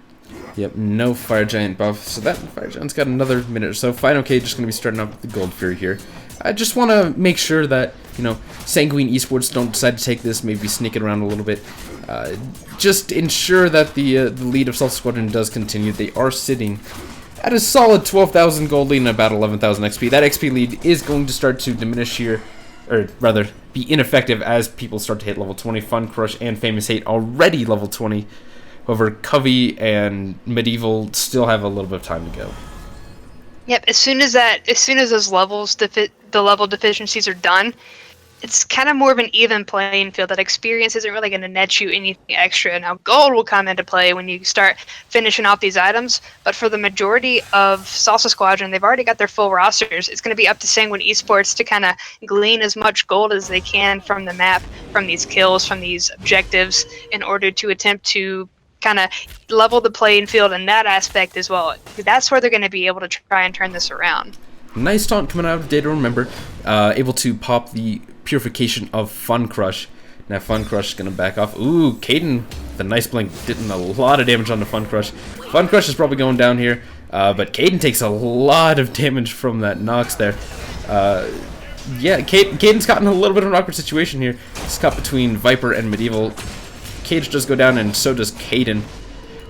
Speaker 1: Yep, no Fire Giant buff, so that Fire Giant's got another minute or so. Fine, okay, just going to be starting off with the Gold Fury here. I just want to make sure that, you know, Sanguine Esports don't decide to take this, maybe sneak it around a little bit. Just ensure that the lead of Salsa Squadron does continue. They are sitting at a solid 12,000 gold lead and about 11,000 XP. That XP lead is going to start to diminish here, or rather, be ineffective as people start to hit level 20. Fun Crush and Famous Hate already level 20. However, Covey and Medieval still have a little bit of time to go.
Speaker 2: Yep, as soon as those levels, the level deficiencies are done, it's kind of more of an even playing field. That experience isn't really going to net you anything extra. Now, gold will come into play when you start finishing off these items, but for the majority of Salsa Squadron, they've already got their full rosters. It's going to be up to Sanguine Esports to kind of glean as much gold as they can from the map, from these kills, from these objectives, in order to attempt to kind of level the playing field in that aspect as well. That's where they're going to be able to try and turn this around.
Speaker 1: Nice taunt coming out of Data Remember, able to pop the Purification of Fun Crush. Now Fun Crush is going to back off. Ooh, Caden, the nice blink, did a lot of damage on the Fun Crush. Fun Crush is probably going down here, but Caden takes a lot of damage from that Nox there. Yeah, Caden's caught in a little bit of an awkward situation here. It's caught between Viper and Medieval. Cage does go down, and so does Caden.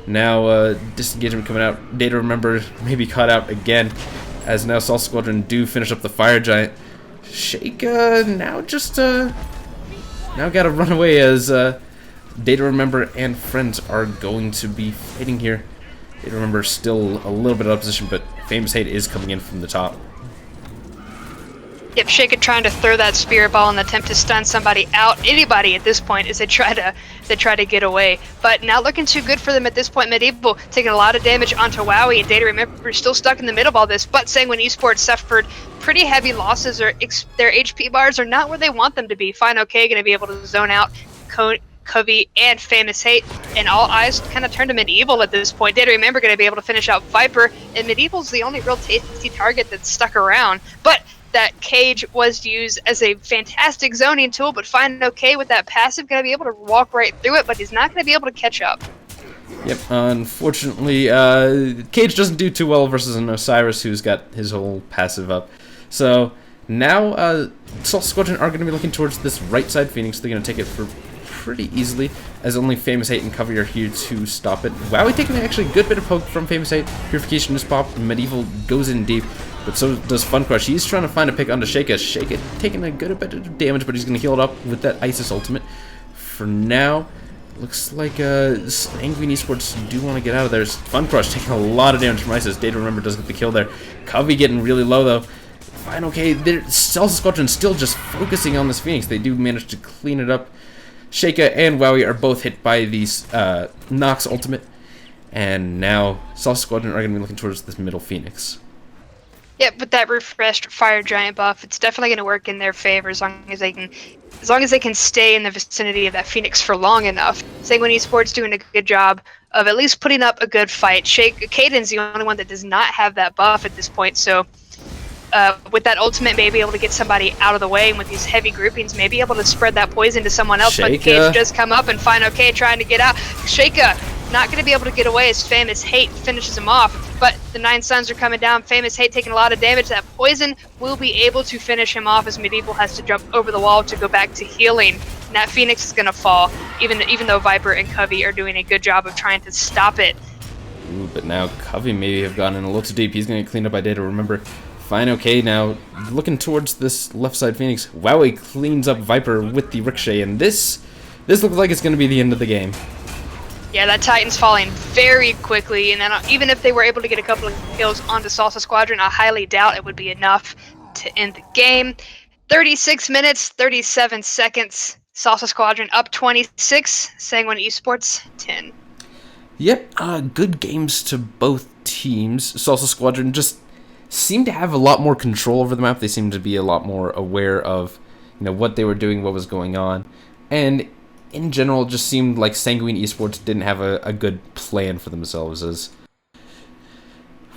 Speaker 1: Now, disengagement coming out. Data Remember maybe caught out again, as now Salsa Squadron do finish up the Fire Giant. Sheikah now just, now gotta run away as, Data Remember and friends are going to be fighting here. Data Remember still a little bit out of position, but Famous Hate is coming in from the top.
Speaker 2: Yep, Sheikah trying to throw that spirit ball in the attempt to stun somebody out, anybody at this point, as they try to get away. But not looking too good for them at this point. Medieval taking a lot of damage onto Wowie, and Data Remember still stuck in the middle of all this. But Sanguine Esports suffered pretty heavy losses. Their HP bars are not where they want them to be. Fine, okay, going to be able to zone out Covey and Famous Hate, and all eyes kind of turned to Medieval at this point. Data Remember going to be able to finish out Viper, and Medieval's the only real tasty target that's stuck around. But that Cage was used as a fantastic zoning tool, but Fine okay with that passive, going to be able to walk right through it, but he's not going to be able to catch up.
Speaker 1: Yep, unfortunately, Cage doesn't do too well versus an Osiris who's got his whole passive up. So now Salsa Squadron are going to be looking towards this right side Phoenix. They're going to take it for pretty easily, as only Famous Hate and Covey are here to stop it. Wowie taking actually a good bit of poke from Famous Hate. Purification is popped, Medieval goes in deep, but so does Fun Crush. He's trying to find a pick onto Sheikah. Sheikah taking a good bit of damage, but he's going to heal it up with that Isis ultimate. For now, looks like Sanguine Esports do want to get out of there. Fun Crush taking a lot of damage from Isis. Data Remember does get the kill there. Covey getting really low though. Fine, okay, Salsa Squadron still just focusing on this Phoenix. They do manage to clean it up. Sheikah and Wowie are both hit by these Nox ultimate, and now Salsa Squadron are going to be looking towards this middle Phoenix.
Speaker 2: Yeah, but that refreshed Fire Giant buff, it's definitely going to work in their favor as long as they can stay in the vicinity of that Phoenix for long enough. Sanguine Esports doing a good job of at least putting up a good fight. Caden's the only one that does not have that buff at this point, so with that ultimate, maybe able to get somebody out of the way, and with these heavy groupings, maybe able to spread that poison to someone else.
Speaker 1: Sheikah.
Speaker 2: But Cage does come up and Fine okay trying to get out. Sheikah not going to be able to get away as Famous Hate finishes him off, but the 9 Suns are coming down. Famous Hate taking a lot of damage. That poison will be able to finish him off as Medieval has to jump over the wall to go back to healing. And that Phoenix is going to fall, even though Viper and Covey are doing a good job of trying to stop it.
Speaker 1: Ooh, but now Covey may have gone in a little too deep. He's going to get cleaned up by Data Remember. Fine, okay, now looking towards this left side Phoenix. Wowie cleans up Viper with the Ricochet, and this looks like it's going to be the end of the game.
Speaker 2: Yeah, that Titan's falling very quickly, and then even if they were able to get a couple of kills onto Salsa Squadron, I highly doubt it would be enough to end the game. 36 minutes, 37 seconds. Salsa Squadron up 26, Sanguine Esports 10.
Speaker 1: Yep, good games to both teams. Salsa Squadron just seemed to have a lot more control over the map. They seemed to be a lot more aware of, what they were doing, what was going on, and in general, it just seemed like Sanguine Esports didn't have a good plan for themselves.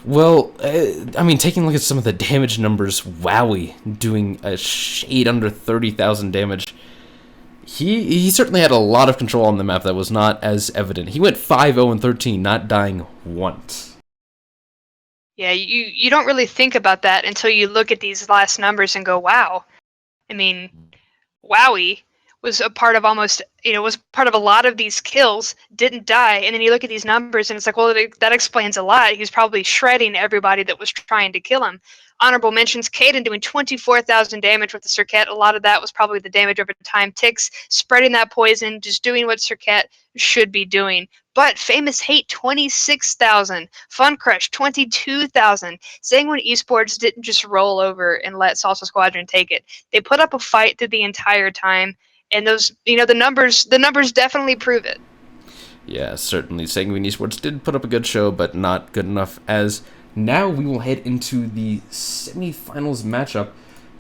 Speaker 1: Taking a look at some of the damage numbers, Wowie doing a shade under 30,000 damage. He certainly had a lot of control on the map that was not as evident. He went 5-0-13, not dying once.
Speaker 2: Yeah, you don't really think about that until you look at these last numbers and go, wow. I mean, Wowie was a part of was part of a lot of these kills, didn't die, and then you look at these numbers and it's like, well, that explains a lot. He was probably shredding everybody that was trying to kill him. Honorable mentions, Caden doing 24,000 damage with the Serqet. A lot of that was probably the damage over time. Tix spreading that poison, just doing what Serqet should be doing. But Famous Hate, 26,000. Fun Crush, 22,000. Sanguine Esports didn't just roll over and let Salsa Squadron take it. They put up a fight through the entire time, and those, the numbers definitely prove it.
Speaker 1: Yeah, certainly. Sanguine Esports did put up a good show, but not good enough. As now we will head into the semifinals matchup.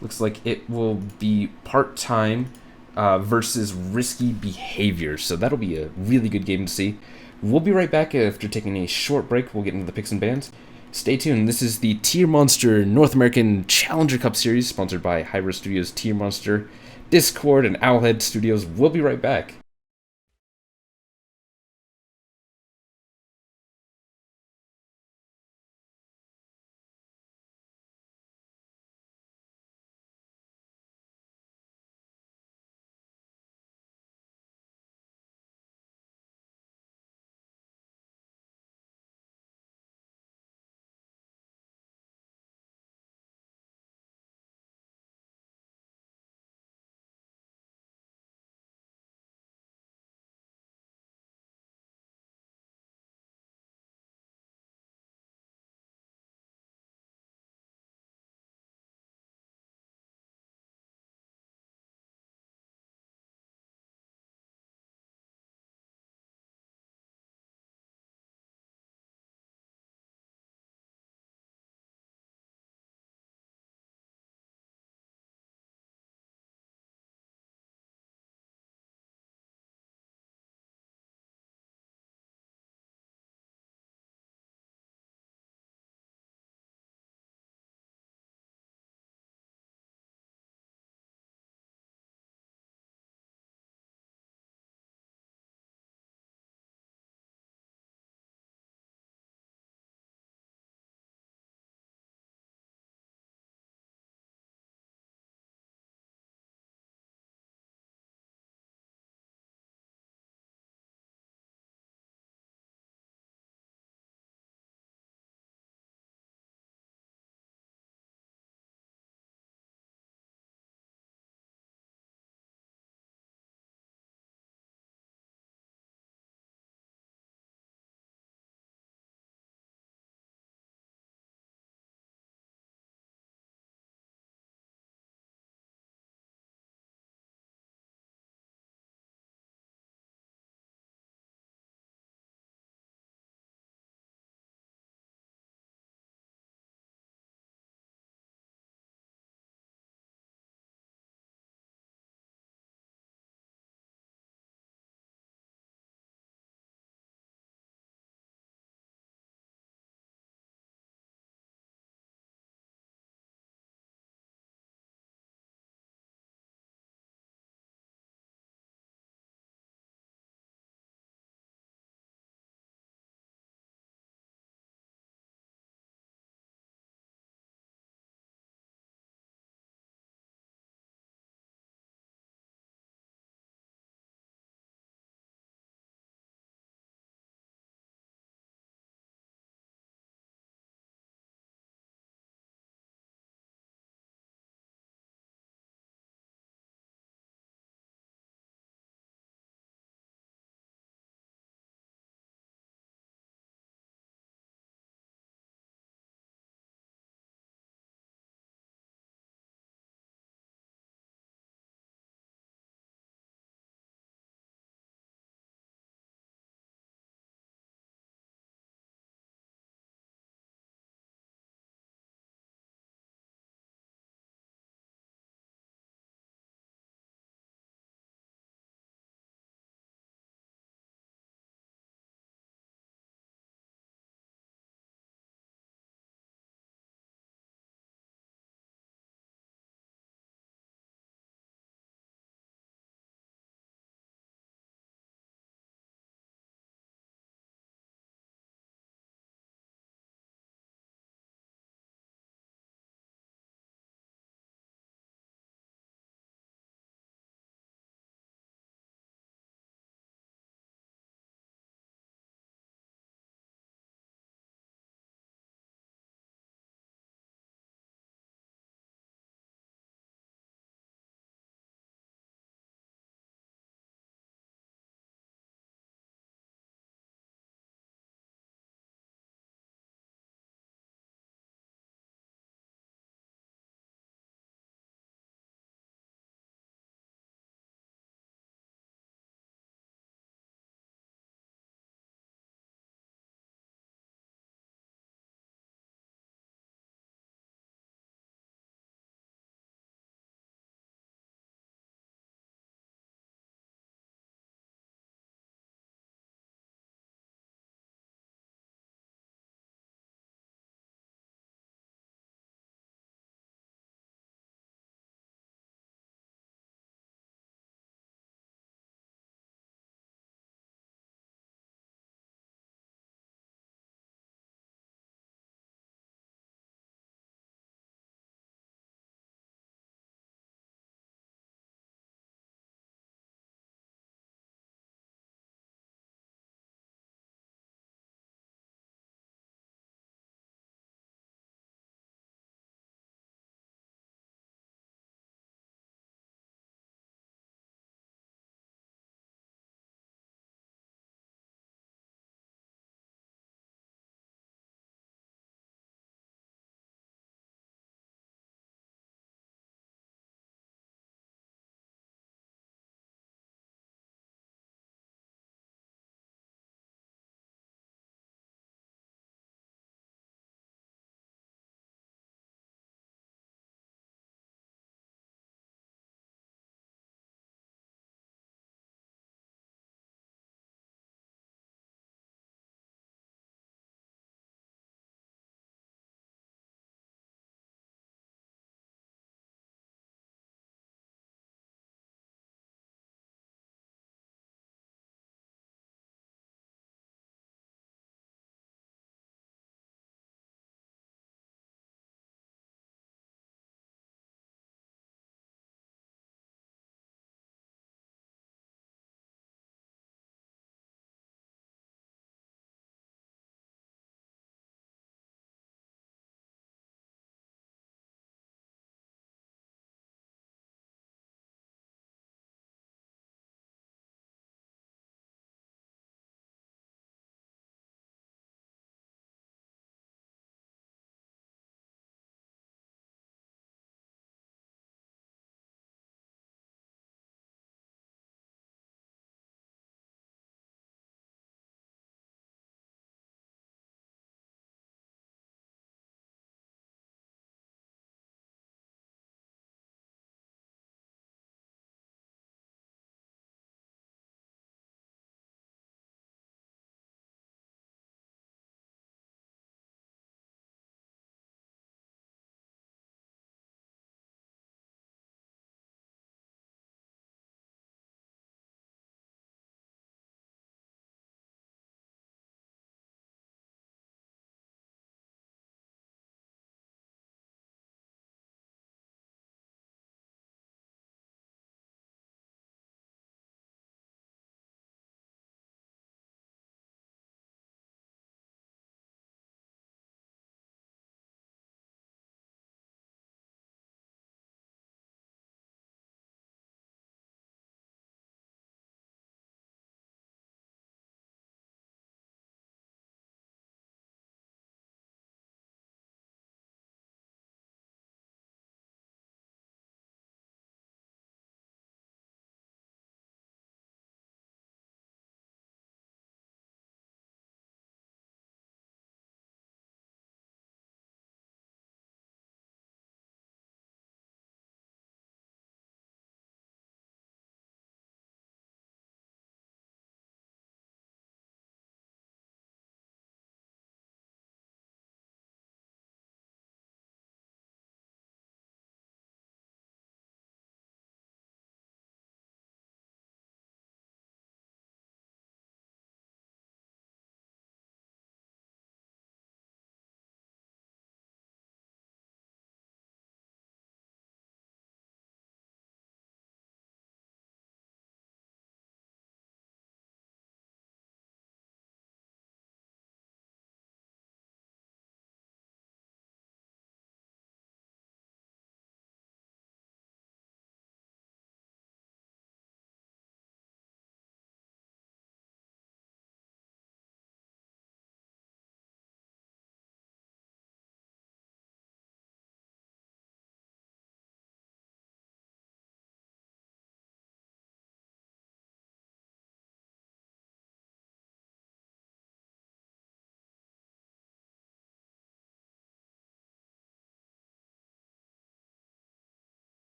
Speaker 1: Looks like it will be part-time versus Risky Behavior. So that'll be a really good game to see. We'll be right back after taking a short break. We'll get into the picks and bans. Stay tuned. This is the Tier Monster North American Challenger Cup Series, sponsored by hi-rez Studios, Tier Monster, Discord, and Owlhead Studios. We'll be right back.